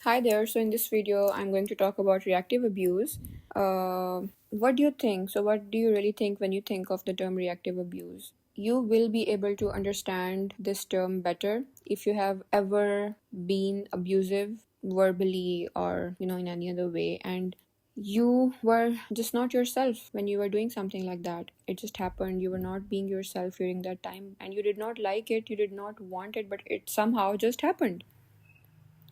Hi there. So in this video, I'm going to talk about reactive abuse. What do you think? So what do you really think when you think of the term reactive abuse? You will be able to understand this term better if you have ever been abusive verbally or in any other way, and you were just not yourself when you were doing something like that. It just happened. You were not being yourself during that time, and you did not like it, you did not want it, but it somehow just happened.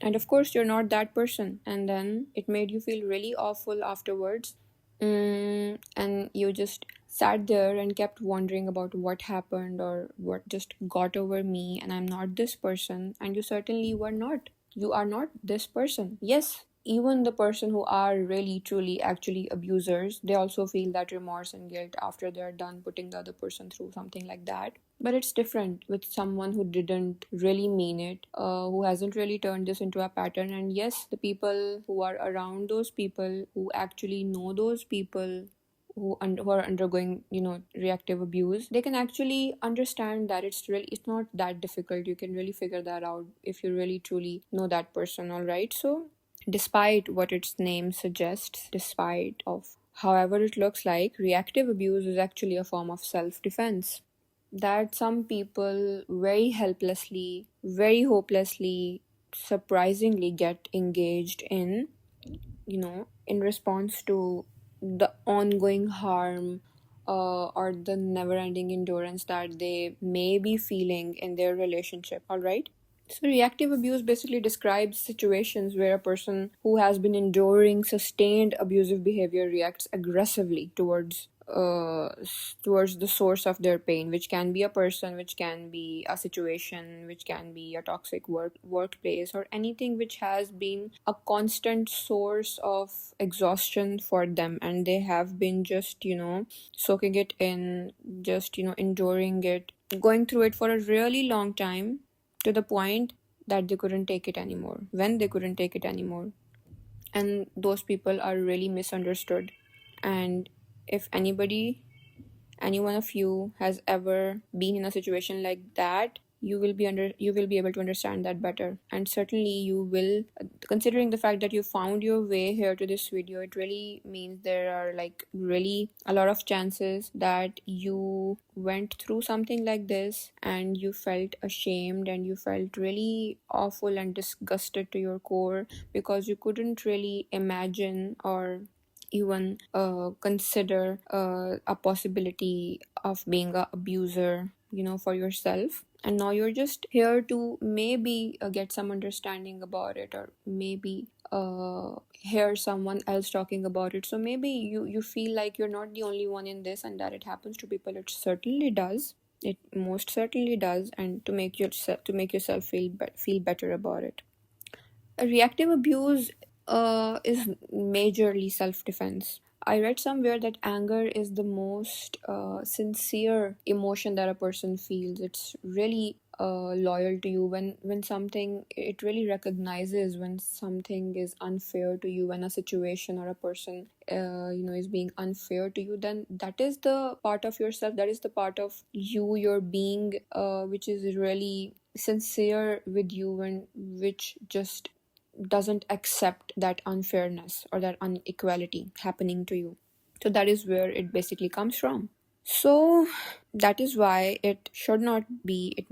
And of course, you're not that person. And then it made you feel really awful afterwards. And you just sat there and kept wondering about what happened or what just got over me. And I'm not this person. And you certainly were not. You are not this person. Yes, even the person who are really truly actually abusers, they also feel that remorse and guilt after they're done putting the other person through something like that. But it's different with someone who didn't really mean it, who hasn't really turned this into a pattern. And yes, the people who are around those people, who actually know those people who are undergoing reactive abuse, they can actually understand that it's not that difficult. You can really figure that out if you really truly know that person. All right, so despite what its name suggests, despite of however it looks like, reactive abuse is actually a form of self-defense that some people very helplessly, very hopelessly, surprisingly get engaged in, in response to the ongoing harm or the never ending endurance that they may be feeling in their relationship. All right. So, reactive abuse basically describes situations where a person who has been enduring sustained abusive behavior reacts aggressively towards the source of their pain, which can be a person, which can be a situation, which can be a toxic workplace, or anything which has been a constant source of exhaustion for them, and they have been just soaking it in, just enduring it, going through it for a really long time, to the point that they couldn't take it anymore, when they couldn't take it anymore. And those people are really misunderstood. And if any one of you has ever been in a situation like that, you will be able to understand that better. And certainly you will, considering the fact that you found your way here to this video, it really means there are like really a lot of chances that you went through something like this and you felt ashamed and you felt really awful and disgusted to your core, because you couldn't really imagine or even consider a possibility of being a abuser, for yourself. And now you're just here to maybe get some understanding about it, or maybe hear someone else talking about it. So maybe you feel like you're not the only one in this, and that it happens to people. It certainly does. It most certainly does. And to make yourself feel better about it. Reactive abuse is majorly self-defense. I read somewhere that anger is the most sincere emotion that a person feels. It's really loyal to you when something, it really recognizes when something is unfair to you, when a situation or a person is being unfair to you. Then that is the part of yourself, that is the part of you, your being, which is really sincere with you, and which just doesn't accept that unfairness or that inequality happening to you. So that is where it basically comes from. So that is why it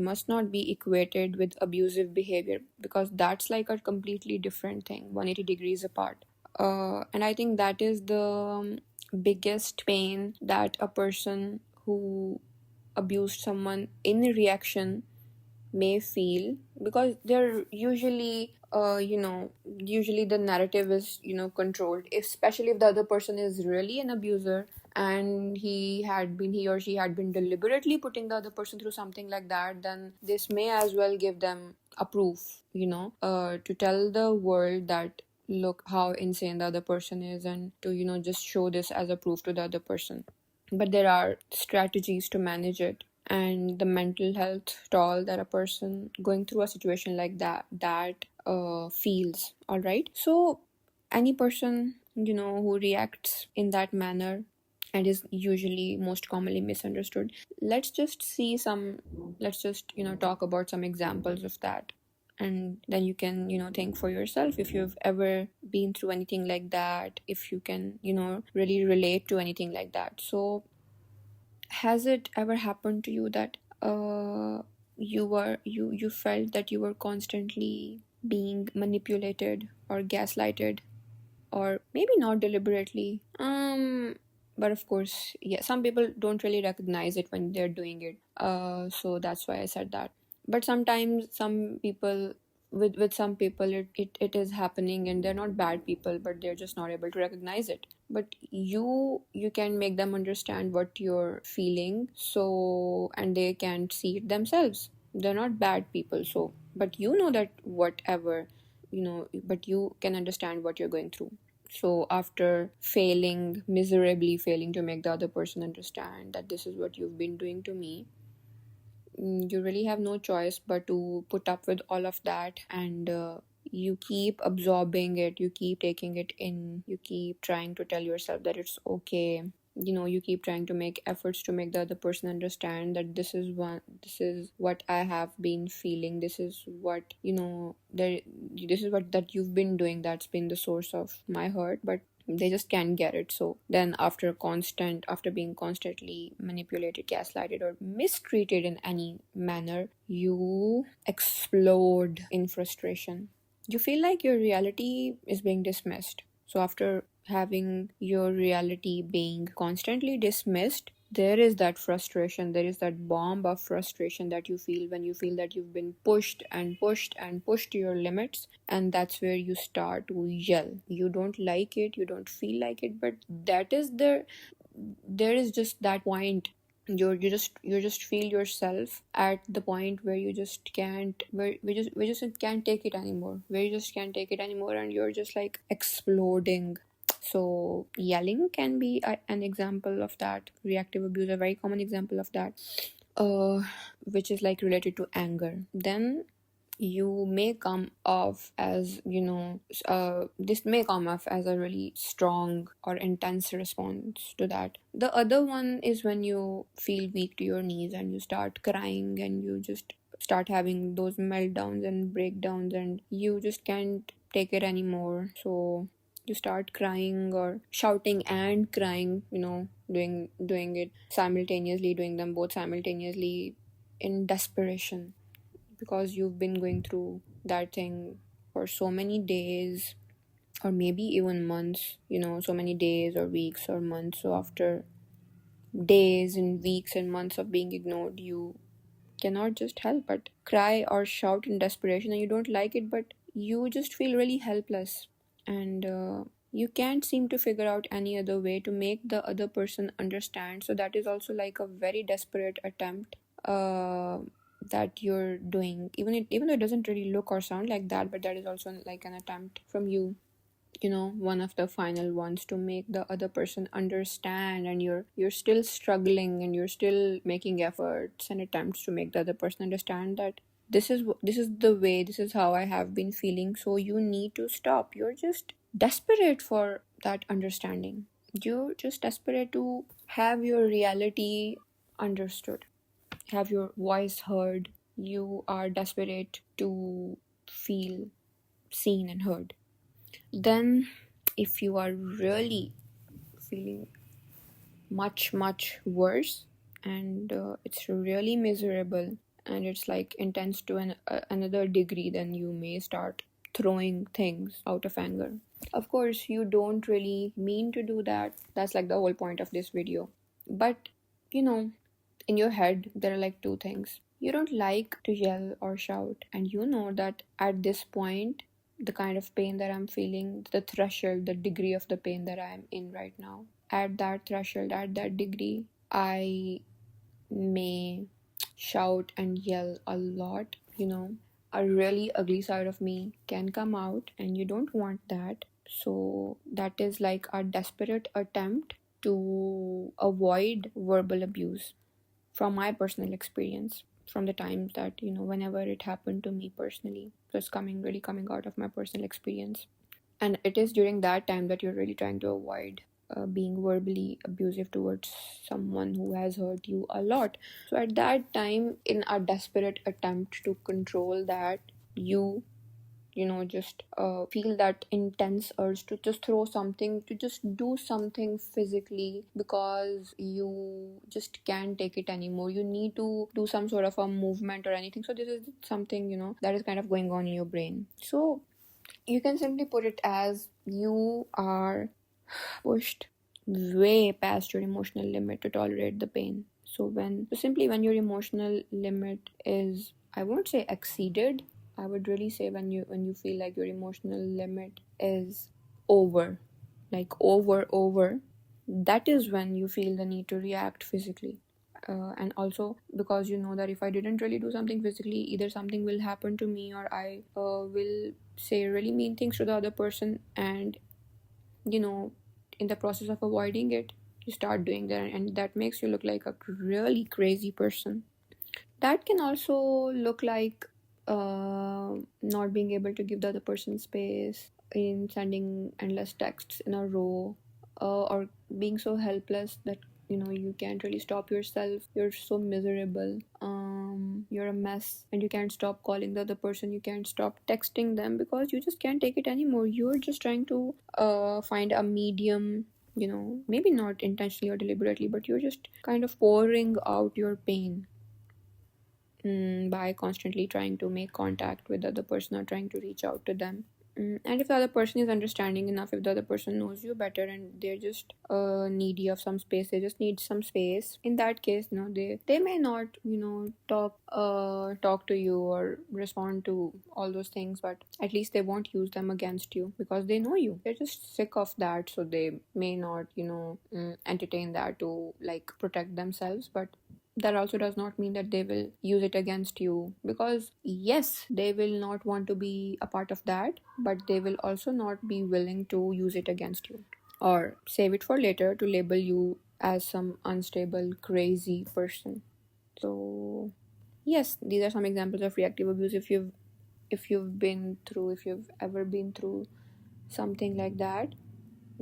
must not be equated with abusive behavior, because that's like a completely different thing, 180 degrees apart. And I think that is the biggest pain that a person who abused someone in reaction may feel, because they're usually usually the narrative is controlled, especially if the other person is really an abuser, and he or she had been deliberately putting the other person through something like that. Then this may as well give them a proof, to tell the world that look how insane the other person is, and to just show this as a proof to the other person. But there are strategies to manage it, and the mental health toll that a person going through a situation like that feels. All right, so any person who reacts in that manner and is usually most commonly misunderstood, let's just talk about some examples of that. And then you can, think for yourself if you've ever been through anything like that, if you can, really relate to anything like that. So has it ever happened to you that you felt that you were constantly being manipulated or gaslighted, or maybe not deliberately, but of course, yeah, some people don't really recognize it when they're doing it, so that's why I said that. But sometimes some people, with some people, it is happening and they're not bad people, but they're just not able to recognize it. But you can make them understand what you're feeling, so, and they can see it themselves. They're not bad people, so, but you know that whatever, but you can understand what you're going through. So after failing miserably, failing to make the other person understand that this is what you've been doing to me, you really have no choice but to put up with all of that. And you keep absorbing it, you keep taking it in, you keep trying to tell yourself that it's okay. You keep trying to make efforts to make the other person understand that this is what I have been feeling, this is what, this is what that you've been doing, that's been the source of my hurt, but they just can't get it. So then after being constantly manipulated, gaslighted, or mistreated in any manner, you explode in frustration. You feel like your reality is being dismissed. So after having your reality being constantly dismissed, there is that frustration, there is that bomb of frustration that you feel when you feel that you've been pushed and pushed and pushed to your limits. And that's where you start to yell. You don't like it, you don't feel like it, but that is there is just that point. You just feel yourself at the point where you just can't, where we just can't take it anymore, where you just can't take it anymore, and you're just like exploding. So yelling can be an example of that. Reactive abuse, a very common example of that, uh which is like related to anger. Then you may come off as, this may come off as a really strong or intense response to that. The other one is when you feel weak to your knees and you start crying and you just start having those meltdowns and breakdowns and you just can't take it anymore. So you start crying or shouting and crying, doing it simultaneously, doing them both simultaneously in desperation, because you've been going through that thing for so many days, or maybe even months, so many days or weeks or months. So after days and weeks and months of being ignored, you cannot just help but cry or shout in desperation, and you don't like it, but you just feel really helpless. And you can't seem to figure out any other way to make the other person understand. So that is also like a very desperate attempt that you're doing, even though it doesn't really look or sound like that, but that is also like an attempt from you, one of the final ones, to make the other person understand. And you're still struggling and you're still making efforts and attempts to make the other person understand that this is the way, this is how I have been feeling, so you need to stop. You're just desperate for that understanding. You're just desperate to have your reality understood, have your voice heard. You are desperate to feel seen and heard. Then, if you are really feeling much, much worse, and it's really miserable, and it's like intense to another degree, then you may start throwing things out of anger. Of course, you don't really mean to do that. That's like the whole point of this video. But, you know, in your head, there are like two things. You don't like to yell or shout, and you know that at this point, the kind of pain that I'm feeling, the threshold, the degree of the pain that I'm in right now, at that threshold, at that degree, I may shout and yell a lot, a really ugly side of me can come out, and you don't want that. So that is like a desperate attempt to avoid verbal abuse, from my personal experience, from the times that, whenever it happened to me personally. So it's really coming out of my personal experience. And it is during that time that you're really trying to avoid being verbally abusive towards someone who has hurt you a lot. So at that time, in a desperate attempt to control that, you just feel that intense urge to just throw something, to just do something physically, because you just can't take it anymore. You need to do some sort of a movement or anything. So this is something, that is kind of going on in your brain. So you can simply put it as you are pushed way past your emotional limit to tolerate the pain. So simply when your emotional limit is, I won't say exceeded, I would really say when you feel like your emotional limit is over, like over, that is when you feel the need to react physically. And also because you know that if I didn't really do something physically, either something will happen to me, or I will say really mean things to the other person, and you know in the process of avoiding it, you start doing that, and that makes you look like a really crazy person. That can also look like not being able to give the other person space, in sending endless texts in a row, or being so helpless that you can't really stop yourself. You're so miserable, you're a mess, and you can't stop calling the other person, you can't stop texting them, because you just can't take it anymore. You're just trying to find a medium, maybe not intentionally or deliberately, but you're just kind of pouring out your pain, by constantly trying to make contact with the other person or trying to reach out to them. And if the other person is understanding enough, if the other person knows you better and they're just needy of some space, they just need some space, in that case, they may not talk to you or respond to all those things, but at least they won't use them against you, because they know you. They're just sick of that, so they may not entertain that to like protect themselves. But that also does not mean that they will use it against you, because yes, they will not want to be a part of that, but they will also not be willing to use it against you, or save it for later to label you as some unstable crazy person. So yes, these are some examples of reactive abuse. If you've ever been through something like that,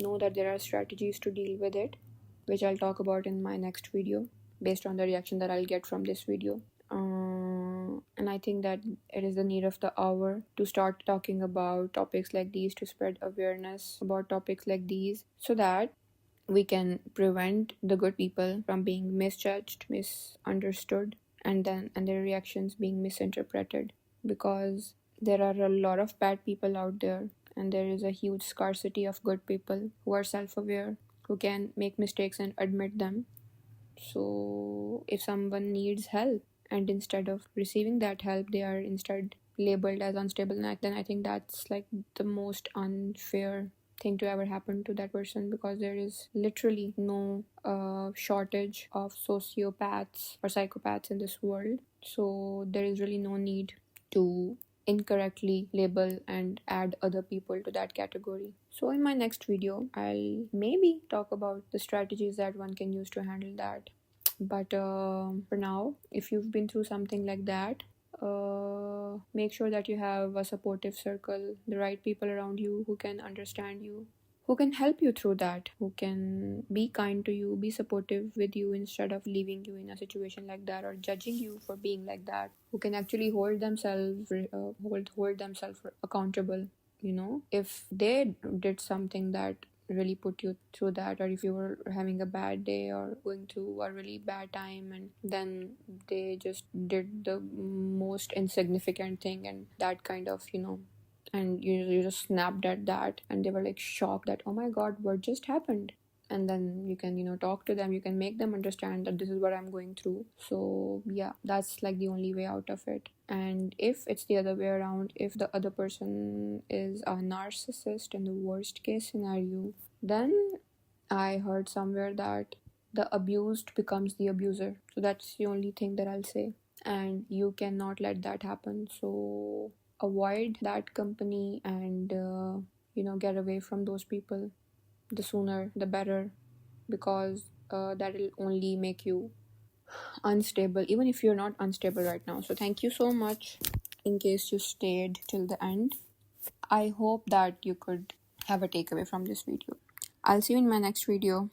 know that there are strategies to deal with it, which I'll talk about in my next video based on the reaction that I'll get from this video. And I think that it is the need of the hour to start talking about topics like these, to spread awareness about topics like these, so that we can prevent the good people from being misjudged, misunderstood, and their reactions being misinterpreted. Because there are a lot of bad people out there, and there is a huge scarcity of good people who are self-aware, who can make mistakes and admit them. So if someone needs help, and instead of receiving that help they are instead labeled as unstable, then I think that's like the most unfair thing to ever happen to that person, because there is literally no shortage of sociopaths or psychopaths in this world. So there is really no need to incorrectly label and add other people to that category. So in my next video, I'll maybe talk about the strategies that one can use to handle that. But for now, if you've been through something like that, make sure that you have a supportive circle, the right people around you who can understand you, who can help you through that, who can be kind to you, be supportive with you instead of leaving you in a situation like that or judging you for being like that, who can actually hold themselves accountable. If they did something that really put you through that, or if you were having a bad day or going through a really bad time, and then they just did the most insignificant thing, and that kind of and you just snapped at that, and they were like shocked that, oh my god, what just happened. And then you can talk to them, you can make them understand that this is what I'm going through. So yeah, that's like the only way out of it. And if it's the other way around, if the other person is a narcissist in the worst case scenario, then I heard somewhere that the abused becomes the abuser. So that's the only thing that I'll say, and you cannot let that happen. So avoid that company, and get away from those people. The sooner the better, because that'll only make you unstable, even if you're not unstable right now. So thank you so much, in case you stayed till the end. I hope that you could have a takeaway from this video. I'll see you in my next video.